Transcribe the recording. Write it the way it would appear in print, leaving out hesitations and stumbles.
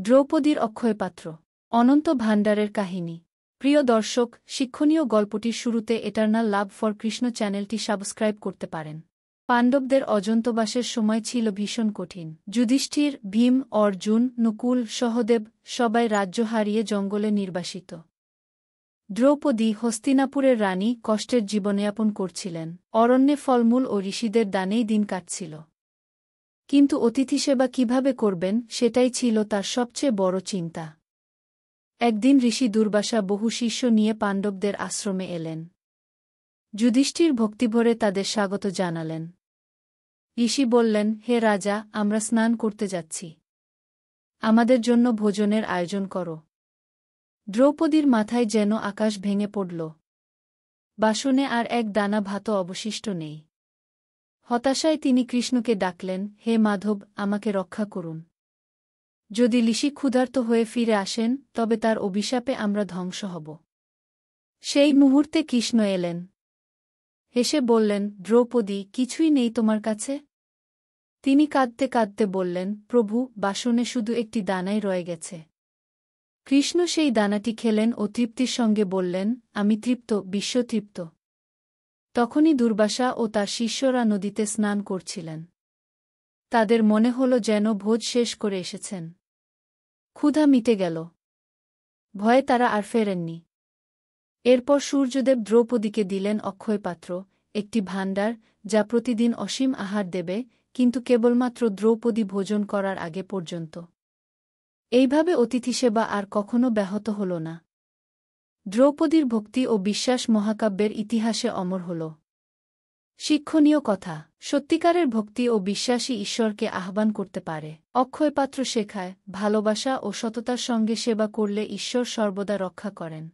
দ্রৌপদীর অক্ষয়পাত্র। অনন্ত ভাণ্ডারের কাহিনী। প্রিয় দর্শক, শিক্ষণীয় গল্পটির শুরুতে এটার্নাল লাভ ফর কৃষ্ণ চ্যানেলটি সাবস্ক্রাইব করতে পারেন। পাণ্ডবদের অজন্তবাসের সময় ছিল ভীষণ কঠিন। যুধিষ্ঠির, ভীম, অর্জুন, নকুল, সহদেব সবাই রাজ্য হারিয়ে জঙ্গলে নির্বাসিত। দ্রৌপদী, হস্তিনাপুরের রানী, কষ্টের জীবনযাপন করছিলেন। অরণ্যে ফলমূল ও ঋষিদের দানেই দিন কাটছিল। কিন্তু অতিথিসেবা কিভাবে করবেন সেটাই ছিল তার সবচেয়ে বড় চিন্তা। একদিন ঋষি দুর্বাসা বহু শিষ্য নিয়ে পাণ্ডবদের আশ্রমে এলেন। যুধিষ্ঠির ভক্তিভরে তাদের স্বাগত জানালেন। ঋষি বললেন, হে রাজা, আমরা স্নান করতে যাচ্ছি। আমাদের জন্য ভোজনের আয়োজন করো। দ্রৌপদীর মাথায় যেন আকাশ ভেঙে পড়ল। বাসনে আর এক দানা ভাতও অবশিষ্ট নেই। হতাশায় তিনি কৃষ্ণকে ডাকলেন, হে মাধব, আমাকে রক্ষা করুন। যদি ঋষি ক্ষুধার্ত হয়ে ফিরে আসেন তবে তার অভিশাপে আমরা ধ্বংস হব। সেই মুহূর্তে কৃষ্ণ এলেন। হেসে বললেন, দ্রৌপদী, কিছুই নেই তোমার কাছে? তিনি কাঁদতে কাঁদতে বললেন, প্রভু, বাসনে শুধু একটি দানাই রয়ে গেছে। কৃষ্ণ সেই দানাটি খেলেন ও তৃপ্তির সঙ্গে বললেন, আমি তৃপ্ত, বিশ্বতৃপ্ত। তখনই দুর্বাসা ও তার শিষ্যরা নদীতে স্নান করছিলেন। তাদের মনে হল যেন ভোজ শেষ করে এসেছেন। ক্ষুধা মিটে গেল। ভয়ে তারা আর ফেরেননি। এরপর সূর্যদেব দ্রৌপদীকে দিলেন অক্ষয়পাত্র, একটি ভাণ্ডার, যা প্রতিদিন অসীম আহার দেবে, কিন্তু কেবলমাত্র দ্রৌপদী ভোজন করার আগে পর্যন্ত। এইভাবে অতিথিসেবা আর কখনো ব্যাহত হল না। দ্রৌপদীর ভক্তি ও বিশ্বাস মহাকাব্যের ইতিহাসে অমর হল। শিক্ষণীয় কথা। সত্যিকারের ভক্তি ও বিশ্বাসী ঈশ্বরকে আহ্বান করতে পারে। অক্ষয়পাত্র শেখায়, ভালোবাসা ও সততার সঙ্গে সেবা করলে ঈশ্বর সর্বদা রক্ষা করেন।